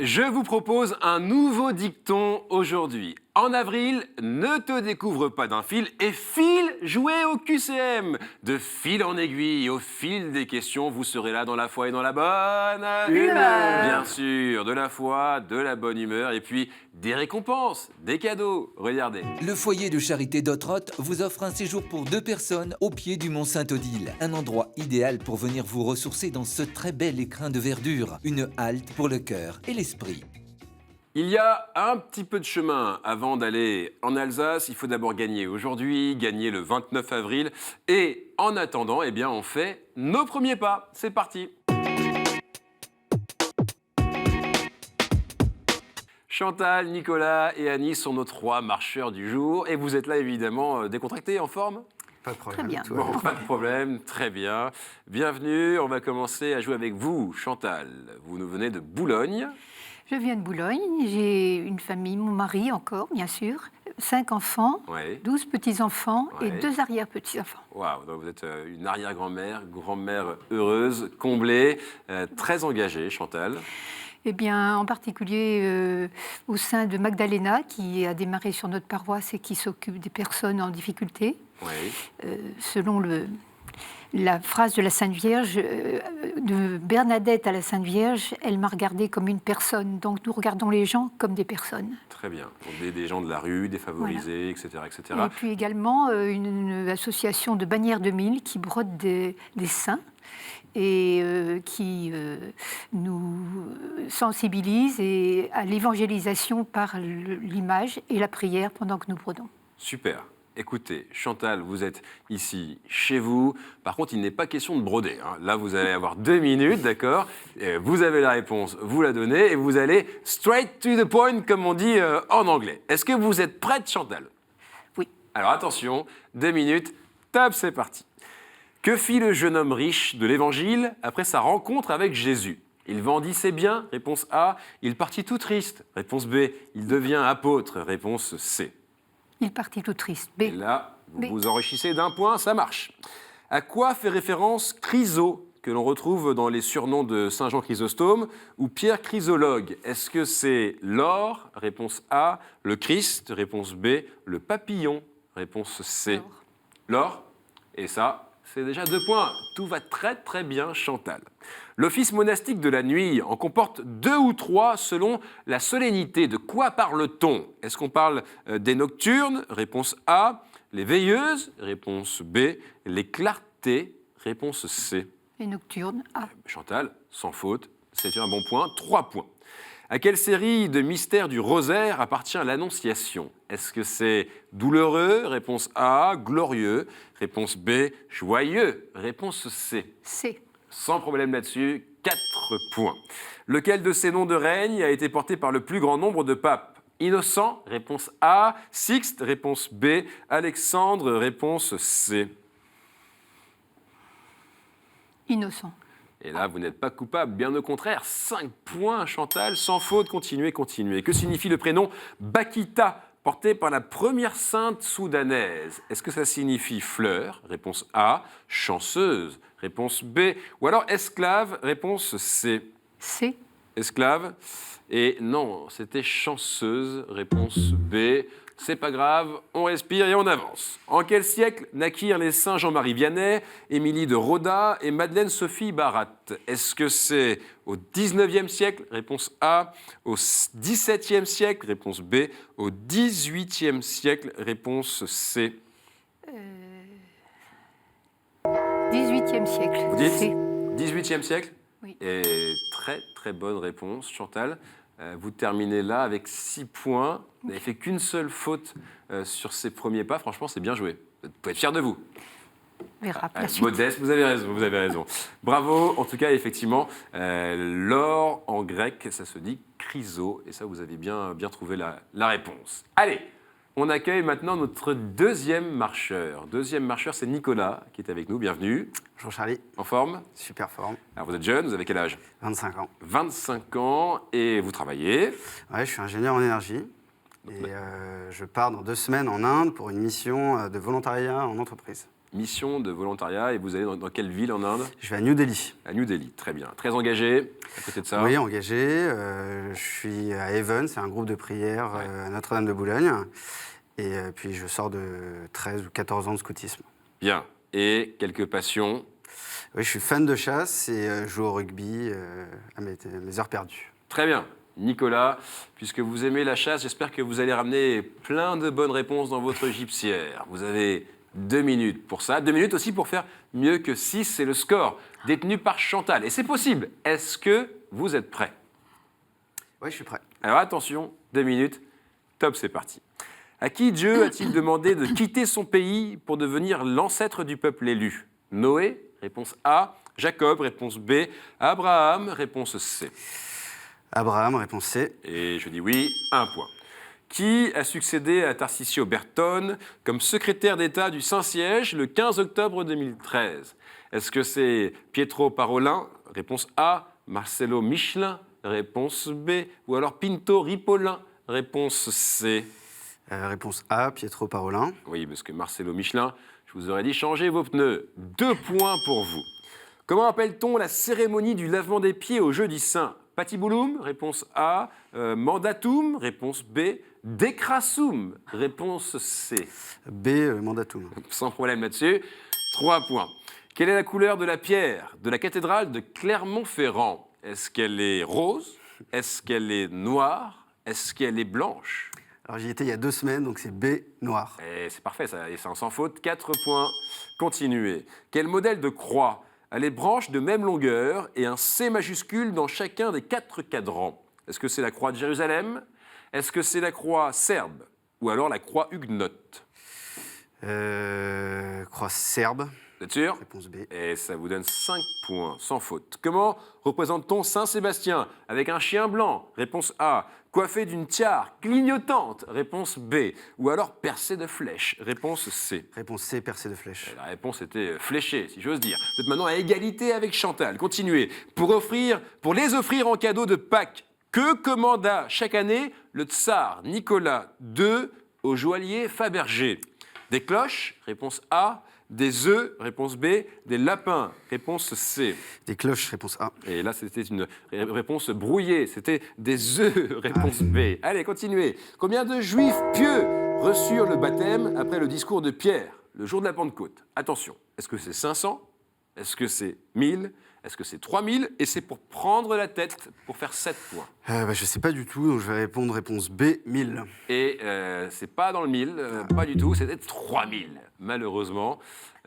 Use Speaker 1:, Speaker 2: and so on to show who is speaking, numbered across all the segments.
Speaker 1: Je vous propose un nouveau dicton aujourd'hui. En avril, ne te découvre pas d'un fil et file jouer au QCM. De fil en aiguille, au fil des questions, vous serez là dans la foi et dans la bonne
Speaker 2: humeur.
Speaker 1: Bien sûr, de la foi, de la bonne humeur et puis des récompenses, des cadeaux. Regardez.
Speaker 3: Le foyer de charité d'Ottrott vous offre un séjour pour 2 personnes au pied du mont Saint-Odile. Un endroit idéal pour venir vous ressourcer dans ce très bel écrin de verdure. Une halte pour le cœur et l'esprit.
Speaker 1: Il y a un petit peu de chemin avant d'aller en Alsace. Il faut d'abord gagner aujourd'hui, gagner le 29 avril. Et en attendant, eh bien, on fait nos premiers pas. C'est parti. Chantal, Nicolas et Annie sont nos 3 marcheurs du jour. Et vous êtes là, évidemment, décontractés, en forme ?
Speaker 2: Pas de problème.
Speaker 4: Très bien.
Speaker 1: Bon, pas de problème, très bien. Bienvenue, on va commencer à jouer avec vous, Chantal. Vous nous venez de Boulogne.
Speaker 4: Je viens de Boulogne, j'ai une famille, mon mari encore, bien sûr, 5 enfants,
Speaker 1: Ouais.
Speaker 4: 12 petits-enfants et
Speaker 1: Ouais.
Speaker 4: 2 arrière-petits-enfants.
Speaker 1: Waouh, donc vous êtes une arrière-grand-mère, grand-mère heureuse, comblée, très engagée, Chantal.
Speaker 4: Eh bien, en particulier au sein de Magdalena, qui a démarré sur notre paroisse et qui s'occupe des personnes en difficulté.
Speaker 1: Oui.
Speaker 4: Selon la phrase de la Sainte Vierge, de Bernadette à la Sainte Vierge, elle m'a regardée comme une personne. Donc nous regardons les gens comme des personnes.
Speaker 1: Très bien. Donc des gens de la rue, défavorisés, etc., etc.
Speaker 4: Et puis également une association de bannières de mille qui brode des saints et qui nous sensibilise à l'évangélisation par l'image et la prière pendant que nous brodons.
Speaker 1: Super. Écoutez, Chantal, vous êtes ici chez vous. Par contre, il n'est pas question de broder, hein. Là, vous allez avoir 2 minutes, d'accord ? Vous avez la réponse, vous la donnez et vous allez straight to the point, comme on dit en anglais. Est-ce que vous êtes prête, Chantal ?
Speaker 4: Oui.
Speaker 1: Alors attention, 2 minutes, top, c'est parti. Que fit le jeune homme riche de l'Évangile après sa rencontre avec Jésus ? Il vendit ses biens, réponse A. Il partit tout triste, réponse B. Il devient apôtre, réponse C.
Speaker 4: Il partit tout triste. B.
Speaker 1: Et là, vous
Speaker 4: B.
Speaker 1: vous enrichissez d'1 point, ça marche. À quoi fait référence Chryso, que l'on retrouve dans les surnoms de Saint Jean Chrysostome, ou Pierre Chrysologue ? Est-ce que c'est l'or, réponse A, le Christ, réponse B, le papillon, réponse C.
Speaker 4: L'or.
Speaker 1: L'or. Et ça, c'est déjà 2 points. Tout va très très bien, Chantal. L'office monastique de la nuit en comporte 2 ou 3 selon la solennité. De quoi parle-t-on ? Est-ce qu'on parle des nocturnes ? Réponse A. Les veilleuses ? Réponse B. Les clartés ? Réponse C.
Speaker 4: Les nocturnes. A.
Speaker 1: Chantal, sans faute, c'est un bon point. 3 points. À quelle série de mystères du rosaire appartient l'Annonciation ? Est-ce que c'est douloureux ? Réponse A. Glorieux ? Réponse B. Joyeux ? Réponse C.
Speaker 4: C.
Speaker 1: Sans problème là-dessus, 4 points. Lequel de ces noms de règne a été porté par le plus grand nombre de papes ? Innocent, réponse A. Sixte, réponse B. Alexandre, réponse C.
Speaker 4: Innocent.
Speaker 1: Et là, vous n'êtes pas coupable, bien au contraire. 5 points, Chantal, sans faute, continuez, continuez. Que signifie le prénom Bakita, porté par la première sainte soudanaise ? Est-ce que ça signifie fleur ? Réponse A. Chanceuse ? Réponse B. Ou alors esclave ? Réponse C.
Speaker 4: C.
Speaker 1: Esclave ? Et non, c'était chanceuse. Réponse B. C'est pas grave, on respire et on avance. En quel siècle naquirent les saints Jean-Marie Vianney, Émilie de Roda et Madeleine-Sophie Barat ? Est-ce que c'est au 19e siècle ? Réponse A. Au 17e siècle ? Réponse B. Au 18e siècle ? Réponse C.
Speaker 4: 18e siècle.
Speaker 1: Vous dites
Speaker 4: C.
Speaker 1: 18e siècle ?
Speaker 4: Oui.
Speaker 1: Et très très bonne réponse, Chantal. Vous terminez là avec 6 points. Vous n'avez fait qu'une seule faute sur ces premiers pas. Franchement, c'est bien joué. Vous pouvez être fiers de vous.
Speaker 4: On verra la suite.
Speaker 1: Modeste, vous avez raison, vous avez raison. Bravo, en tout cas, effectivement, l'or en grec, ça se dit chryso, et ça, vous avez bien trouvé la réponse. Allez, on accueille maintenant notre deuxième marcheur. Deuxième marcheur, c'est Nicolas qui est avec nous, bienvenue.
Speaker 2: Bonjour Charlie,
Speaker 1: En forme ?
Speaker 2: super forme,
Speaker 1: Alors, vous êtes jeune, vous avez quel âge ?
Speaker 2: 25 ans.
Speaker 1: 25 ans, et vous travaillez.
Speaker 2: Ouais, je suis ingénieur en énergie et je pars dans 2 semaines en Inde pour une mission de volontariat en entreprise.
Speaker 1: mission de volontariat et vous allez dans quelle ville en Inde?
Speaker 2: Je vais à New Delhi.
Speaker 1: À New Delhi, très bien. Très engagé, à côté de ça.
Speaker 2: Oui, engagé. Je suis à Haven, c'est un groupe de prière à Notre-Dame de Boulogne. Et puis je sors de 13 ou 14 ans de scoutisme.
Speaker 1: Bien. Et quelques passions?
Speaker 2: Oui, je suis fan de chasse et je joue au rugby à mes heures perdues.
Speaker 1: Très bien. Nicolas, puisque vous aimez la chasse, j'espère que vous allez ramener plein de bonnes réponses dans votre gypsière. Vous avez 2 minutes pour ça. 2 minutes aussi pour faire mieux que 6, c'est le score détenu par Chantal. Et c'est possible. Est-ce que vous êtes prêts?
Speaker 2: Oui, je suis prêt.
Speaker 1: Alors attention, 2 minutes. Top, c'est parti. À qui Dieu a-t-il demandé de quitter son pays pour devenir l'ancêtre du peuple élu? Noé, réponse A. Jacob, réponse B. Abraham, réponse C.
Speaker 2: Abraham, réponse C.
Speaker 1: Et je dis oui, 1 point. Qui a succédé à Tarcisio Bertone comme secrétaire d'État du Saint-Siège le 15 octobre 2013? Est-ce que c'est Pietro Parolin, réponse A, Marcello Michelin, réponse B, ou alors Pinto Ripolin, réponse C?
Speaker 2: Réponse A, Pietro Parolin.
Speaker 1: Oui, parce que Marcello Michelin, je vous aurais dit changez vos pneus. 2 points pour vous. Comment appelle-t-on la cérémonie du lavement des pieds au jeudi saint? Patibulum, réponse A. Mandatum, réponse B. Decrassum, réponse C.
Speaker 2: B, Mandatum.
Speaker 1: Sans problème là-dessus. 3 points. Quelle est la couleur de la pierre de la cathédrale de Clermont-Ferrand? Est-ce qu'elle est rose? Est-ce qu'elle est noire? Est-ce qu'elle est blanche?
Speaker 2: Alors j'y étais il y a 2 semaines, donc c'est B, noir.
Speaker 1: Et c'est parfait, ça, et c'est sans faute. 4 points. Continuez. Quel modèle de croix a les branches de même longueur et un C majuscule dans chacun des 4 cadrans? Est-ce que c'est la croix de Jérusalem? Est-ce que c'est la croix serbe? Ou alors la croix huguenote?
Speaker 2: Croix serbe.
Speaker 1: Vous êtes sûr?
Speaker 2: Réponse B.
Speaker 1: Et ça vous donne 5 points, sans faute. Comment représente-t-on Saint-Sébastien avec un chien blanc? Réponse A. Coiffé d'une tiare clignotante? Réponse B. Ou alors percé de flèches? Réponse C.
Speaker 2: Réponse C, percée de flèches.
Speaker 1: La réponse était fléchée, si j'ose dire. Vous êtes maintenant à égalité avec Chantal. Continuez. Pour les offrir en cadeau de Pâques, que commanda chaque année le tsar Nicolas II au joaillier Fabergé? Des cloches? Réponse A. Des œufs? Réponse B. Des lapins? Réponse C.
Speaker 2: Des cloches, réponse A.
Speaker 1: Et là, c'était une réponse brouillée. C'était des œufs, réponse B. Allez, continuez. Combien de juifs pieux reçurent le baptême après le discours de Pierre, le jour de la Pentecôte? Attention, est-ce que c'est 500? Est-ce que c'est 1000? Est-ce que c'est 3000? Et c'est pour prendre la tête, pour faire 7 points.
Speaker 2: Je ne sais pas du tout, donc je vais répondre réponse B, 1000.
Speaker 1: Et c'est pas dans le 1000, pas du tout, c'était 3000, malheureusement.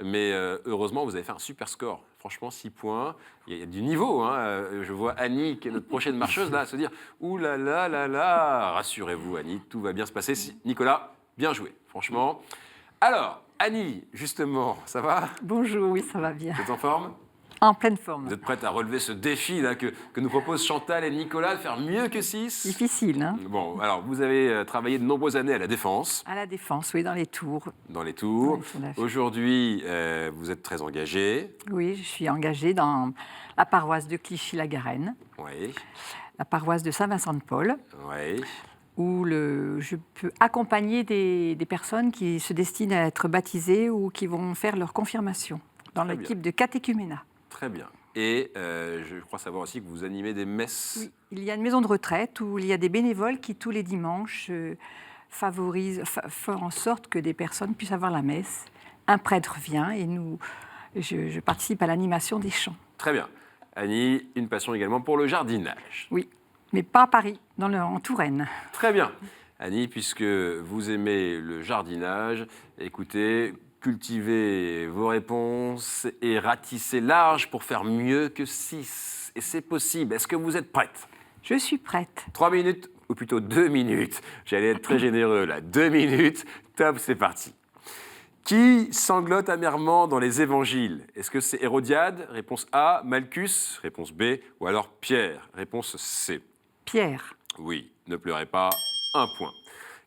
Speaker 1: Mais heureusement, vous avez fait un super score. Franchement, 6 points. Il y a du niveau. Hein. Je vois Annie, qui est notre prochaine marcheuse, là, se dire « Ouh là là là là !» Rassurez-vous, Annie, tout va bien se passer. Nicolas, bien joué, franchement. Alors, Annie, justement, ça va?
Speaker 5: Bonjour, oui, ça va bien.
Speaker 1: Vous êtes en forme?
Speaker 5: En pleine forme.
Speaker 1: Vous êtes prête à relever ce défi là, que nous proposent Chantal et Nicolas, de faire mieux que 6?
Speaker 5: Difficile, hein?
Speaker 1: Bon, alors, vous avez travaillé de nombreuses années à la Défense.
Speaker 5: À la Défense, oui, dans les tours.
Speaker 1: Dans les tours.
Speaker 5: Dans les sondages.
Speaker 1: Aujourd'hui, vous êtes très engagé.
Speaker 5: Oui, je suis engagée dans la paroisse de Clichy-la-Garenne,
Speaker 1: Oui,
Speaker 5: la paroisse de Saint-Vincent-de-Paul,
Speaker 1: oui.
Speaker 5: où je peux accompagner des personnes qui se destinent à être baptisées ou qui vont faire leur confirmation dans
Speaker 1: Très
Speaker 5: l'équipe de catéchuménat.
Speaker 1: Très bien. Et je crois savoir aussi que vous animez des messes.
Speaker 5: Oui, il y a une maison de retraite où il y a des bénévoles qui, tous les dimanches, font en sorte que des personnes puissent avoir la messe. Un prêtre vient et je participe à l'animation des chants.
Speaker 1: Très bien. Annie, une passion également pour le jardinage.
Speaker 5: Oui, mais pas à Paris, en Touraine.
Speaker 1: Très bien. Annie, puisque vous aimez le jardinage, écoutez, cultivez vos réponses et ratissez large pour faire mieux que 6. Et c'est possible. Est-ce que vous êtes prête?
Speaker 5: Je suis prête.
Speaker 1: 3 minutes, ou plutôt 2 minutes. J'allais être très généreux là. 2 minutes. Top, c'est parti. Qui sanglote amèrement dans les évangiles? Est-ce que c'est Hérodiade? Réponse A. Malchus? Réponse B. Ou alors Pierre? Réponse C.
Speaker 5: Pierre.
Speaker 1: Oui, ne pleurez pas. 1 point.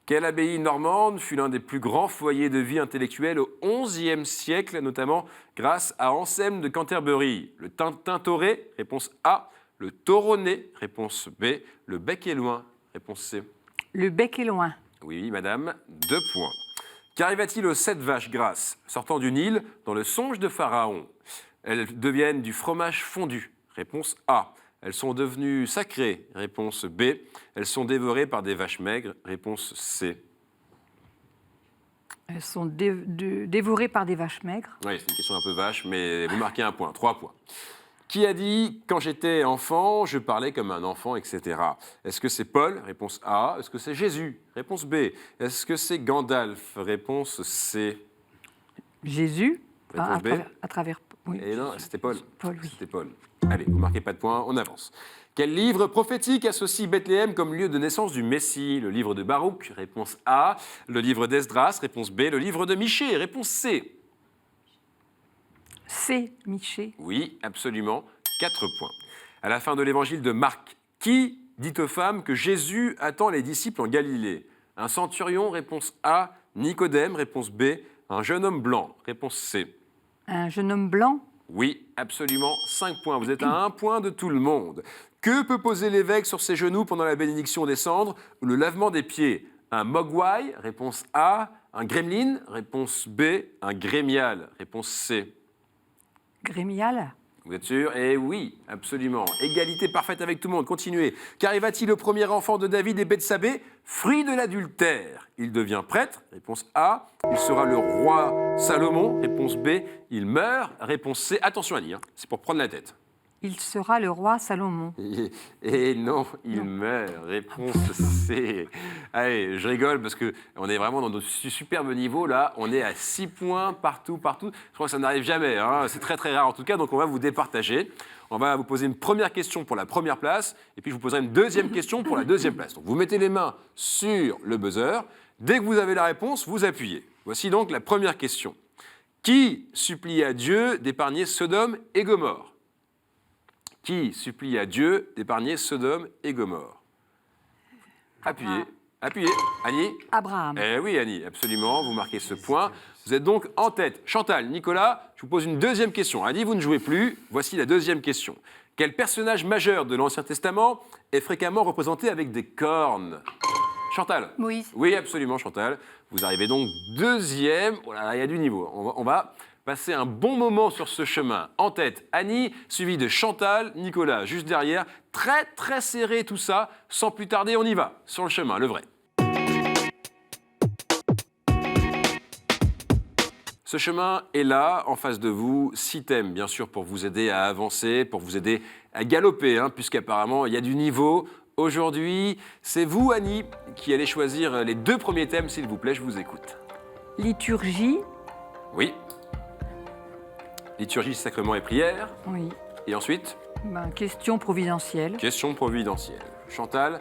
Speaker 1: Quelle abbaye normande fut l'un des plus grands foyers de vie intellectuelle au XIe siècle, notamment grâce à Anselme de Canterbury? Le Tintoret? Réponse A. Le Toronnet? Réponse B. Le Bec et Loin? Réponse C.
Speaker 5: Le bec est loin.
Speaker 1: Oui, madame. 2 points. Qu'arriva-t-il aux 7 vaches grasses sortant du Nil dans le songe de Pharaon? Elles deviennent du fromage fondu. Réponse A. Elles sont devenues sacrées. Réponse B. Elles sont dévorées par des vaches maigres. Réponse C.
Speaker 5: Elles sont dévorées par des vaches maigres.
Speaker 1: Oui, c'est une question un peu vache, mais vous marquez un point, 3 points. Qui a dit « Quand j'étais enfant, je parlais comme un enfant, etc. » Est-ce que c'est Paul? Réponse A. Est-ce que c'est Jésus? Réponse B. Est-ce que c'est Gandalf? Réponse C.
Speaker 5: Jésus,
Speaker 1: Réponse B.
Speaker 5: à travers. Oui.
Speaker 1: Et non, c'était Paul.
Speaker 5: Paul, oui.
Speaker 1: C'était Paul. Allez, vous marquez pas de points, on avance. Quel livre prophétique associe Bethléem comme lieu de naissance du Messie? Le livre de Baruch, réponse A. Le livre d'Esdras, réponse B. Le livre de Michée, réponse C.
Speaker 5: C. Michée.
Speaker 1: Oui, absolument, 4 points. À la fin de l'évangile de Marc, qui dit aux femmes que Jésus attend les disciples en Galilée? Un centurion, réponse A. Nicodème, réponse B. Un jeune homme blanc, réponse C.
Speaker 5: Un jeune homme blanc.
Speaker 1: Oui, absolument, 5 points. Vous êtes à 1 point de tout le monde. Que peut poser l'évêque sur ses genoux pendant la bénédiction des cendres ou le lavement des pieds? Un mogwai, réponse A. Un gremlin, réponse B. Un grémial, réponse C.
Speaker 5: Grémial.
Speaker 1: Vous êtes sûr? Eh oui, absolument. Égalité parfaite avec tout le monde. Continuez. Qu'arriva-t-il au premier enfant de David et Bethsabée? Fruit de l'adultère. Il devient prêtre. Réponse A. Il sera le roi Salomon. Réponse B. Il meurt. Réponse C. Attention Annie, hein, c'est pour prendre la tête.
Speaker 5: Il sera le roi Salomon.
Speaker 1: Et non, il meurt. Réponse C. Allez, je rigole parce qu'on est vraiment dans notre superbe niveau là. On est à 6 points partout. Je crois que ça n'arrive jamais. Hein. C'est très très rare en tout cas. Donc on va vous départager. On va vous poser une première question pour la première place. Et puis je vous poserai une deuxième question pour la deuxième place. Donc vous mettez les mains sur le buzzer. Dès que vous avez la réponse, vous appuyez. Voici donc la première question. Qui supplia Dieu d'épargner Sodome et Gomorrhe? Qui supplie à Dieu d'épargner Sodome et Gomorrhe? Appuyez, appuyez. Annie?
Speaker 5: Abraham.
Speaker 1: Eh oui, Annie, absolument, vous marquez ce point. Vous êtes donc en tête. Chantal, Nicolas, je vous pose une deuxième question. Annie, vous ne jouez plus. Voici la deuxième question. Quel personnage majeur de l'Ancien Testament est fréquemment représenté avec des cornes? Chantal?
Speaker 4: Moïse.
Speaker 1: Oui, absolument, Chantal. Vous arrivez donc deuxième. Oh là là, il y a du niveau. On va passer un bon moment sur ce chemin. En tête, Annie, suivi de Chantal, Nicolas, juste derrière. Très, très serré tout ça. Sans plus tarder, on y va. Sur le chemin, le vrai. Ce chemin est là, en face de vous. 6 thèmes, bien sûr, pour vous aider à avancer, pour vous aider à galoper, hein, puisqu'apparemment, il y a du niveau. Aujourd'hui, c'est vous, Annie, qui allez choisir les 2 premiers thèmes, s'il vous plaît. Je vous écoute.
Speaker 5: Liturgie.
Speaker 1: Oui. Liturgie, sacrement et prière.
Speaker 5: Oui.
Speaker 1: Et ensuite,
Speaker 5: Question providentielle.
Speaker 1: question providentielle. Chantal,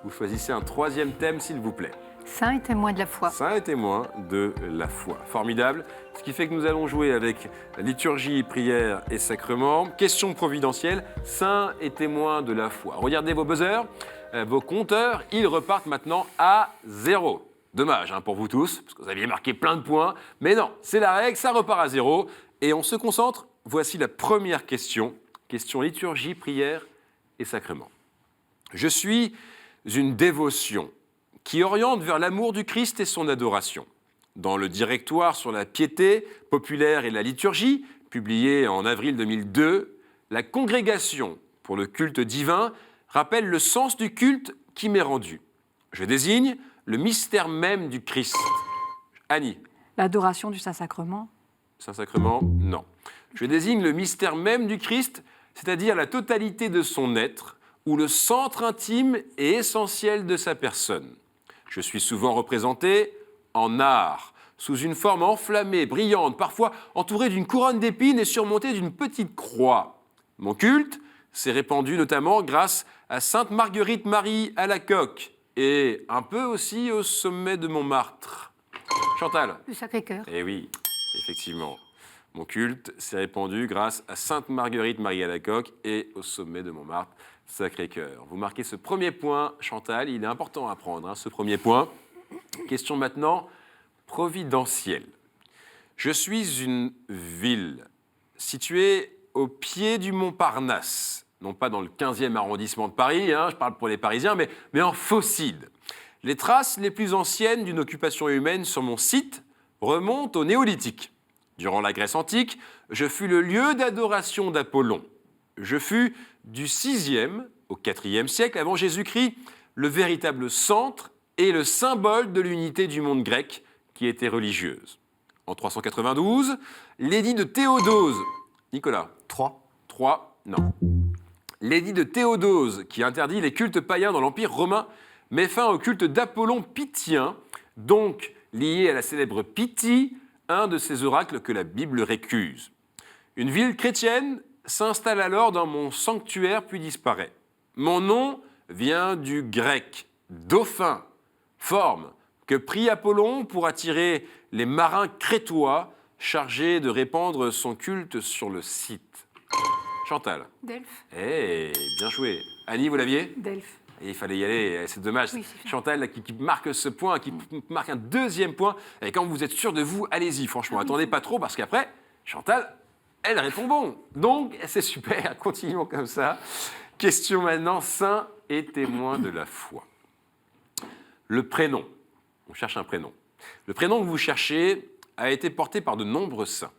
Speaker 1: vous choisissez un 3e thème, s'il vous plaît.
Speaker 4: Saint et témoin de la foi.
Speaker 1: Saint et témoin de la foi. Formidable. Ce qui fait que nous allons jouer avec liturgie, prière et sacrement. Question providentielle, saint et témoin de la foi. Regardez vos buzzers, vos compteurs, ils repartent maintenant à 0. Dommage hein, pour vous tous, parce que vous aviez marqué plein de points. Mais non, c'est la règle, ça repart à 0. Et on se concentre. Voici la première question. Question liturgie, prière et sacrement. Je suis une dévotion qui oriente vers l'amour du Christ et son adoration. Dans le directoire sur la piété populaire et la liturgie, publié en avril 2002, la Congrégation pour le culte divin rappelle le sens du culte qui m'est rendu. Je désigne le mystère même du Christ. Annie?
Speaker 5: L'adoration du Saint-Sacrement.
Speaker 1: Saint-Sacrement? Non. Je désigne le mystère même du Christ, c'est-à-dire la totalité de son être, ou le centre intime et essentiel de sa personne. Je suis souvent représenté en art, sous une forme enflammée, brillante, parfois entourée d'une couronne d'épines et surmontée d'une petite croix. Mon culte s'est répandu notamment grâce à Sainte Marguerite Marie Alacoque et un peu aussi au sommet de Montmartre. Chantal?
Speaker 4: Le Sacré-Cœur.
Speaker 1: Eh oui, effectivement. Mon culte s'est répandu grâce à Sainte Marguerite Marie Alacoque et au sommet de Montmartre, Sacré-Cœur. Vous marquez ce premier point, Chantal. Il est important à prendre, hein, ce premier point. Question maintenant providentielle. Je suis une ville située au pied du mont Parnasse, non pas dans le 15e arrondissement de Paris, hein, je parle pour les Parisiens, mais en Phocide. Les traces les plus anciennes d'une occupation humaine sur mon site remonte au néolithique. Durant la Grèce antique, je fus le lieu d'adoration d'Apollon. Je fus du 6e au 4e siècle avant Jésus-Christ le véritable centre et le symbole de l'unité du monde grec qui était religieuse. En 392, l'édit de Théodose. Nicolas.
Speaker 2: 3.
Speaker 1: 3, non. L'édit de Théodose, qui interdit les cultes païens dans l'Empire romain, met fin au culte d'Apollon pythien, donc lié à la célèbre Pythie, un de ces oracles que la Bible récuse. Une ville chrétienne s'installe alors dans mon sanctuaire puis disparaît. Mon nom vient du grec dauphin, forme que prit Apollon pour attirer les marins crétois chargés de répandre son culte sur le site. Chantal.
Speaker 4: Delphes.
Speaker 1: Eh, bien joué. Annie, vous l'aviez ?
Speaker 5: Delphes.
Speaker 1: Et il fallait y aller, c'est dommage.
Speaker 4: Oui, c'est ça.
Speaker 1: Chantal là, qui marque ce point, qui marque un deuxième point. Et quand vous êtes sûr de vous, allez-y, franchement. Attendez pas trop, parce qu'après, Chantal, elle répond bon. Donc, c'est super, continuons comme ça. Question maintenant, saint et témoin de la foi. Le prénom, on cherche un prénom. Le prénom que vous cherchez a été porté par de nombreux saints.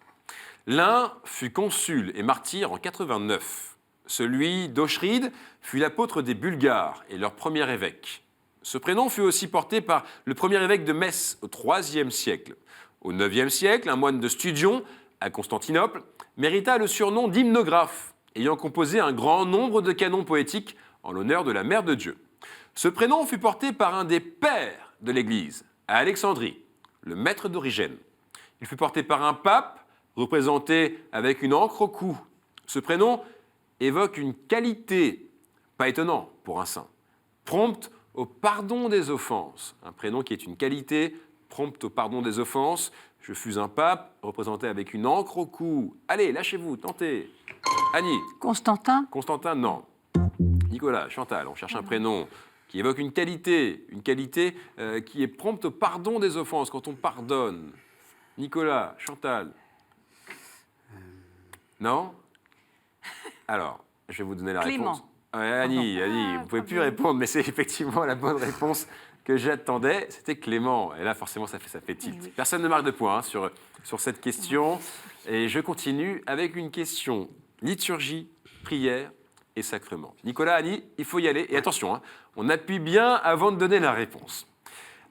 Speaker 1: L'un fut consul et martyr en 89. Celui d'Ochride fut l'apôtre des Bulgares et leur premier évêque. Ce prénom fut aussi porté par le premier évêque de Metz au IIIe siècle. Au IXe siècle, un moine de Studion, à Constantinople, mérita le surnom d'hymnographe, ayant composé un grand nombre de canons poétiques en l'honneur de la Mère de Dieu. Ce prénom fut porté par un des pères de l'Église, à Alexandrie, le maître d'Origène. Il fut porté par un pape, représenté avec une encre au cou. Ce prénom évoque une qualité, pas étonnant pour un saint, prompte au pardon des offenses. Un prénom qui est une qualité, prompte au pardon des offenses. Je fus un pape, représenté avec une encre au cou. Allez, lâchez-vous, tentez. Annie.
Speaker 5: Constantin.
Speaker 1: Constantin, non. Nicolas, Chantal, on cherche un prénom qui évoque une qualité qui est prompte au pardon des offenses, quand on pardonne. Nicolas, Chantal. Non ? Alors, je vais vous donner la
Speaker 5: Clément.
Speaker 1: réponse. Ouais, Annie, vous ne pouvez plus répondre, mais c'est effectivement la bonne réponse que j'attendais. C'était Clément. Et là, forcément, ça fait tilt.
Speaker 4: Oui.
Speaker 1: Personne ne marque de point sur cette question. Et je continue avec une question. Liturgie, prière et sacrement. Nicolas, Annie, il faut y aller. Et attention, on appuie bien avant de donner la réponse.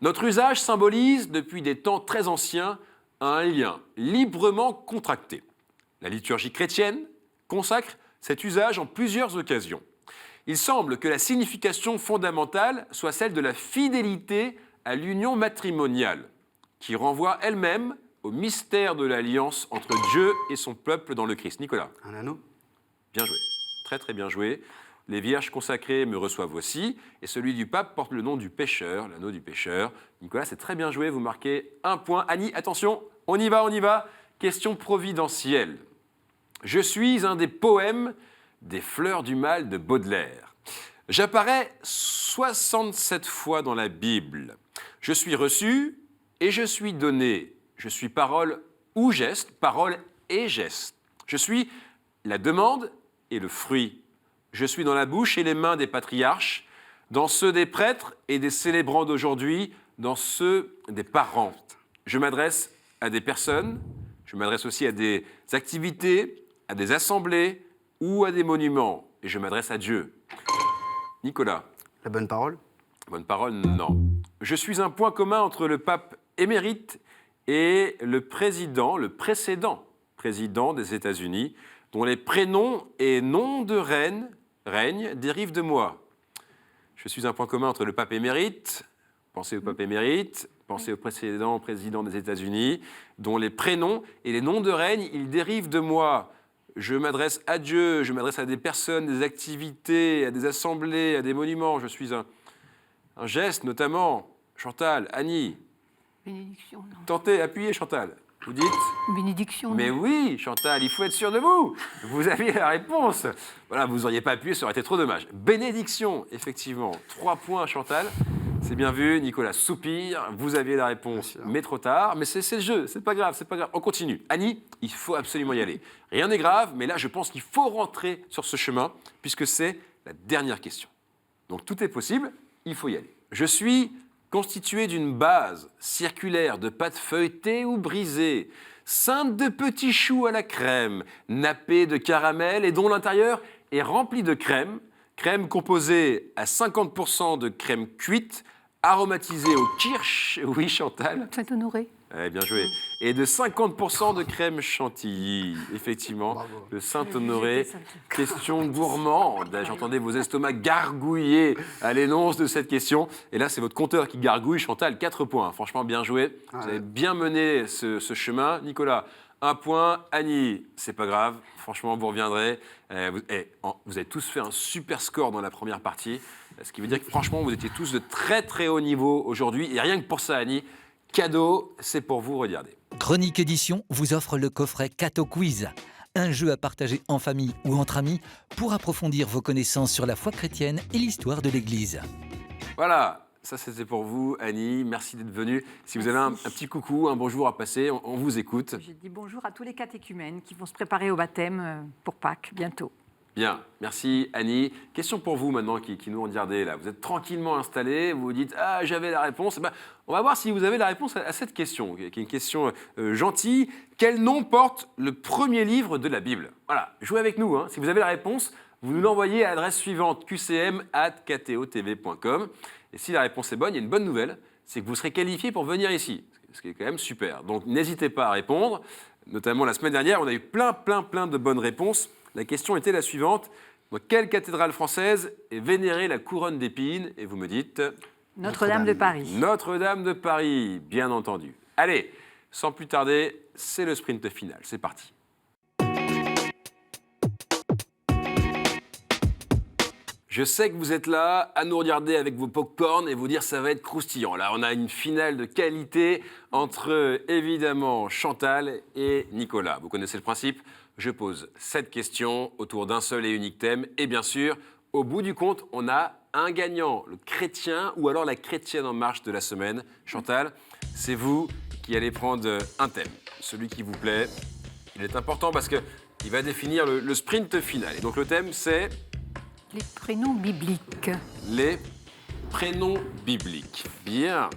Speaker 1: Notre usage symbolise, depuis des temps très anciens, un lien librement contracté. La liturgie chrétienne consacre cet usage en plusieurs occasions. Il semble que la signification fondamentale soit celle de la fidélité à l'union matrimoniale, qui renvoie elle-même au mystère de l'alliance entre Dieu et son peuple dans le Christ. Nicolas.
Speaker 2: Un anneau.
Speaker 1: Bien joué. Très très bien joué. Les vierges consacrées me reçoivent aussi, et celui du pape porte le nom du pécheur, l'anneau du pécheur. Nicolas, c'est très bien joué, vous marquez un point. Annie, attention, on y va. Question providentielle. Je suis un des poèmes des Fleurs du Mal de Baudelaire. J'apparais 67 fois dans la Bible. Je suis reçu et je suis donné. Je suis parole ou geste, parole et geste. Je suis la demande et le fruit. Je suis dans la bouche et les mains des patriarches, dans ceux des prêtres et des célébrants d'aujourd'hui, dans ceux des parents. Je m'adresse à des personnes, je m'adresse aussi à des activités, à des assemblées ou à des monuments. Et je m'adresse à Dieu. Nicolas.
Speaker 2: La bonne parole.
Speaker 1: Bonne parole, non. Je suis un point commun entre le pape émérite et le précédent président des États-Unis, dont les prénoms et noms de règne dérivent de moi. Je suis un point commun entre le pape émérite, pensez au pape émérite, pensez au précédent président des États-Unis, dont les prénoms et les noms de règne, ils dérivent de moi. Je m'adresse à Dieu, je m'adresse à des personnes, des activités, à des assemblées, à des monuments. Je suis un geste, notamment. Chantal, Annie.
Speaker 4: Bénédiction, non.
Speaker 1: Tentez, appuyez, Chantal. Vous dites ?
Speaker 4: Bénédiction,
Speaker 1: Mais
Speaker 4: non.
Speaker 1: oui, Chantal, il faut être sûr de vous. Vous aviez la réponse. Voilà, vous n'auriez pas appuyé, ça aurait été trop dommage. Bénédiction, effectivement. 3 points, Chantal. C'est bien vu, Nicolas soupire. Vous aviez la réponse, mais trop tard. Mais c'est le jeu, c'est pas grave. On continue. Annie, il faut absolument y aller. Rien n'est grave, mais là, je pense qu'il faut rentrer sur ce chemin, puisque c'est la dernière question. Donc tout est possible, il faut y aller. Je suis constituée d'une base circulaire de pâte feuilletée ou brisée, ceinte de petits choux à la crème, nappée de caramel et dont l'intérieur est rempli de crème, crème composée à 50% de crème cuite, aromatisée au kirsch, oui Chantal,
Speaker 4: Saint-Honoré.
Speaker 1: bien joué, et de 50% de crème chantilly, effectivement,
Speaker 2: Bravo.
Speaker 1: le Saint-Honoré. Question gourmande, j'entendais vos estomacs gargouiller à l'énonce de cette question, et là c'est votre compteur qui gargouille, Chantal, 4 points, franchement bien joué, vous avez bien mené ce chemin. Nicolas, 1 point, Annie, c'est pas grave, franchement vous reviendrez, vous avez tous fait un super score dans la première partie, ce qui veut dire que franchement vous étiez tous de très très haut niveau aujourd'hui, et rien que pour ça Annie, cadeau, c'est pour vous, regardez.
Speaker 3: Chronique Édition vous offre le coffret Cato Quiz, un jeu à partager en famille ou entre amis pour approfondir vos connaissances sur la foi chrétienne et l'histoire de l'Église.
Speaker 1: Voilà, ça c'était pour vous, Annie. Merci d'être venue. Si vous avez un petit coucou, un bonjour à passer, on vous écoute.
Speaker 5: Je dis bonjour à tous les catéchumènes qui vont se préparer au baptême pour Pâques, bientôt.
Speaker 1: Bien, merci Annie. Question pour vous maintenant qui nous regardez là. Vous êtes tranquillement installés, vous vous dites « Ah, j'avais la réponse ». On va voir si vous avez la réponse à cette question, qui est une question gentille. Quel nom porte le premier livre de la Bible? Voilà, jouez avec nous. Si vous avez la réponse, vous nous l'envoyez à l'adresse suivante, qcm@ktotv.com. Et si la réponse est bonne, il y a une bonne nouvelle, c'est que vous serez qualifié pour venir ici, ce qui est quand même super. Donc n'hésitez pas à répondre. Notamment la semaine dernière, on a eu plein de bonnes réponses. La question était la suivante. Dans quelle cathédrale française est vénérée la couronne d'épines? Et vous me dites...
Speaker 5: Notre-Dame de Paris.
Speaker 1: Notre-Dame de Paris, bien entendu. Allez, sans plus tarder, c'est le sprint final. C'est parti. Je sais que vous êtes là à nous regarder avec vos pop-corn et vous dire ça va être croustillant. Là, on a une finale de qualité entre, évidemment, Chantal et Nicolas. Vous connaissez le principe? Je pose 7 questions autour d'un seul et unique thème. Et bien sûr, au bout du compte, on a un gagnant, le chrétien ou alors la chrétienne en marche de la semaine. Chantal, c'est vous qui allez prendre un thème. Celui qui vous plaît. Il est important parce qu'il va définir le sprint final. Et donc le thème, c'est...
Speaker 4: Les prénoms bibliques.
Speaker 1: Les prénoms bibliques. Bien.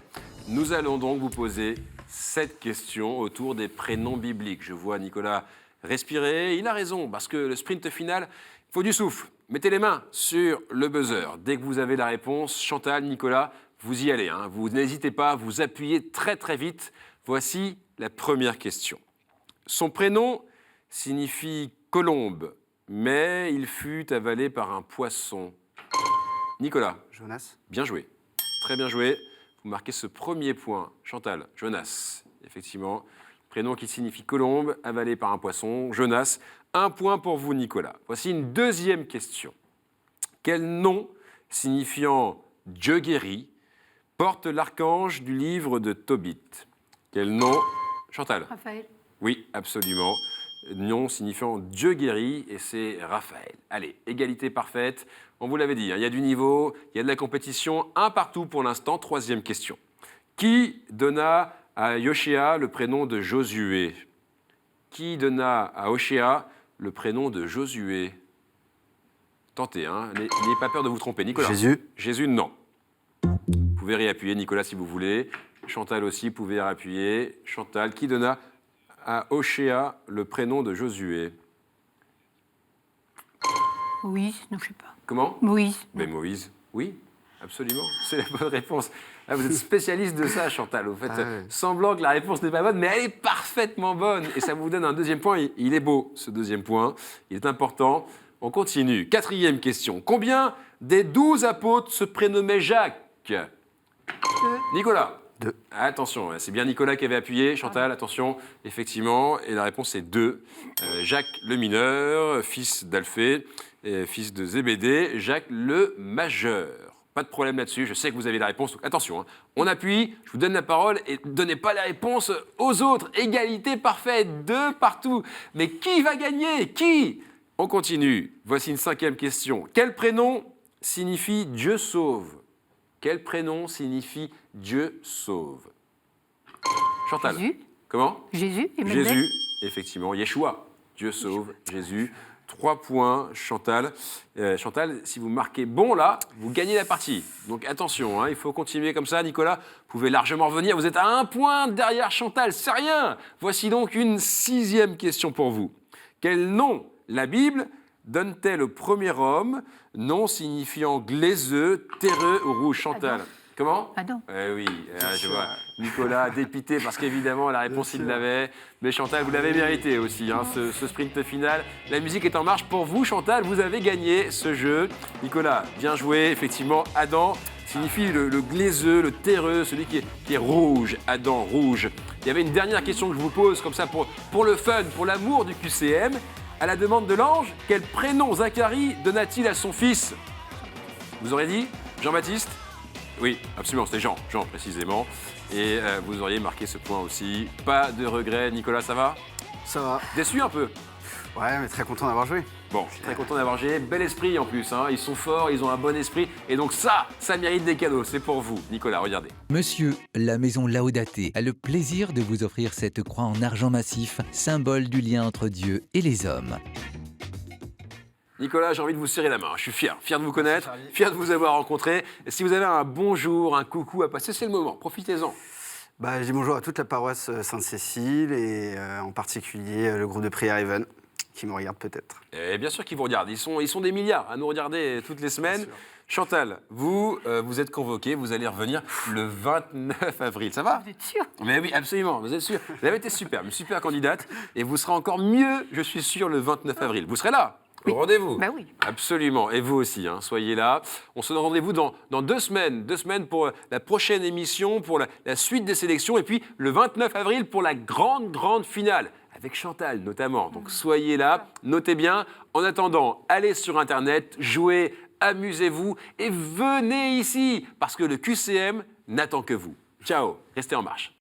Speaker 1: Nous allons donc vous poser 7 questions autour des prénoms bibliques. Je vois Nicolas respirer. Il a raison, parce que le sprint final, il faut du souffle. Mettez les mains sur le buzzer. Dès que vous avez la réponse, Chantal, Nicolas, vous y allez. Vous n'hésitez pas, vous appuyez très vite. Voici la première question. Son prénom signifie colombe, mais il fut avalé par un poisson. Nicolas.
Speaker 2: Jonas.
Speaker 1: Bien joué. Très bien joué. Vous marquez ce premier point. Chantal, Jonas, effectivement. Prénom qui signifie colombe, avalé par un poisson. Jonas. 1 point pour vous, Nicolas. Voici une deuxième question. Quel nom signifiant Dieu guérit porte l'archange du livre de Tobit? Quel nom? Chantal.
Speaker 4: Raphaël.
Speaker 1: Oui, absolument. Nom signifiant Dieu guérit, et c'est Raphaël. Allez, égalité parfaite. On vous l'avait dit, il y a du niveau, il y a de la compétition, un partout pour l'instant. Troisième question. Qui donna à Hoshea le prénom de Josué? Qui donna à Hoshea le prénom de Josué? Tentez, n'ayez pas peur de vous tromper. Nicolas.
Speaker 2: Jésus.
Speaker 1: Jésus, non. Vous pouvez réappuyer, Nicolas, si vous voulez. Chantal aussi, vous pouvez réappuyer. Chantal, qui donna à Hoshea le prénom de Josué?
Speaker 4: Moïse, non, je sais pas.
Speaker 1: Comment?
Speaker 4: Moïse.
Speaker 1: Mais Moïse, oui, absolument, c'est la bonne réponse. Ah, vous êtes spécialiste de ça, Chantal. Vous faites semblant que la réponse n'est pas bonne, mais elle est parfaitement bonne. Et ça vous donne un deuxième point. Il est beau, ce deuxième point. Il est important. On continue. 4e question. Combien des 12 apôtres se prénommaient Jacques? Nicolas.
Speaker 2: 2.
Speaker 1: Attention, c'est bien Nicolas qui avait appuyé. Chantal, attention, effectivement. Et la réponse est 2. Jacques le mineur, fils d'Alphée, fils de Zébédée. Jacques le majeur. Pas de problème là-dessus, je sais que vous avez la réponse. Donc attention, on appuie, je vous donne la parole et ne donnez pas la réponse aux autres. Égalité parfaite, 2 partout. Mais qui va gagner? Qui? On continue. Voici une 5e question. Quel prénom signifie Dieu sauve? Quel prénom signifie Dieu sauve? Chantal.
Speaker 4: Jésus.
Speaker 1: Comment?
Speaker 4: Jésus. Emmanuel.
Speaker 1: Jésus, effectivement. Yeshua. Dieu sauve. Jésus. 3 points, Chantal. Chantal, si vous marquez bon là, vous gagnez la partie. Donc attention, hein, il faut continuer comme ça. Nicolas, vous pouvez largement revenir. Vous êtes à 1 point derrière Chantal, c'est rien. Voici donc une 6e question pour vous. Quel nom la Bible donne-t-elle au premier homme, nom signifiant glaiseux, terreux ou rouge? Chantal. Comment?
Speaker 4: Adam.
Speaker 1: Oui, je vois Nicolas dépité parce qu'évidemment la réponse il l'avait. Mais Chantal, vous l'avez mérité aussi, hein, ce sprint final. La musique est en marche pour vous, Chantal, vous avez gagné ce jeu. Nicolas, bien joué, effectivement, Adam signifie le glaiseux, le terreux, celui qui est rouge, Adam, rouge. Il y avait une dernière question que je vous pose, comme ça, pour le fun, pour l'amour du QCM. À la demande de l'ange, quel prénom Zacharie donna-t-il à son fils? Vous aurez dit Jean-Baptiste? Oui, absolument, c'était Jean précisément. Et vous auriez marqué ce point aussi. Pas de regret, Nicolas, ça va?
Speaker 2: Ça va.
Speaker 1: Déçu un peu?
Speaker 2: Ouais, mais très content d'avoir joué.
Speaker 1: Bon, je suis très content d'avoir joué. Bel esprit en plus, hein. Ils sont forts, ils ont un bon esprit. Et donc ça mérite des cadeaux, c'est pour vous. Nicolas, regardez.
Speaker 3: Monsieur, la maison Laudate a le plaisir de vous offrir cette croix en argent massif, symbole du lien entre Dieu et les hommes.
Speaker 1: Nicolas, j'ai envie de vous serrer la main. Je suis fier de vous connaître, fier de vous avoir rencontré. Et si vous avez un bonjour, un coucou à passer, c'est le moment. Profitez-en.
Speaker 2: Bah, je dis bonjour à toute la paroisse Sainte-Cécile et en particulier le groupe de prière Even qui me regarde peut-être.
Speaker 1: Et bien sûr qu'ils vous regardent. Ils sont des milliards à nous regarder toutes les semaines. Chantal, vous êtes convoquée, vous allez revenir le 29 avril. Ça va?
Speaker 4: Vous êtes sûr?
Speaker 1: Mais oui, absolument, vous êtes sûr. Vous avez été superbe, une super candidate. Et vous serez encore mieux, je suis sûr, le 29 avril. Vous serez là?
Speaker 4: Oui.
Speaker 1: Au rendez-vous.
Speaker 4: Bah oui.
Speaker 1: Absolument. Et vous aussi, hein, soyez là. On se donne rendez-vous dans 2 semaines. 2 semaines pour la prochaine émission, pour la suite des sélections. Et puis le 29 avril pour la grande finale. Avec Chantal notamment. Donc soyez là, notez bien. En attendant, allez sur Internet, jouez, amusez-vous et venez ici. Parce que le QCM n'attend que vous. Ciao, restez en marche.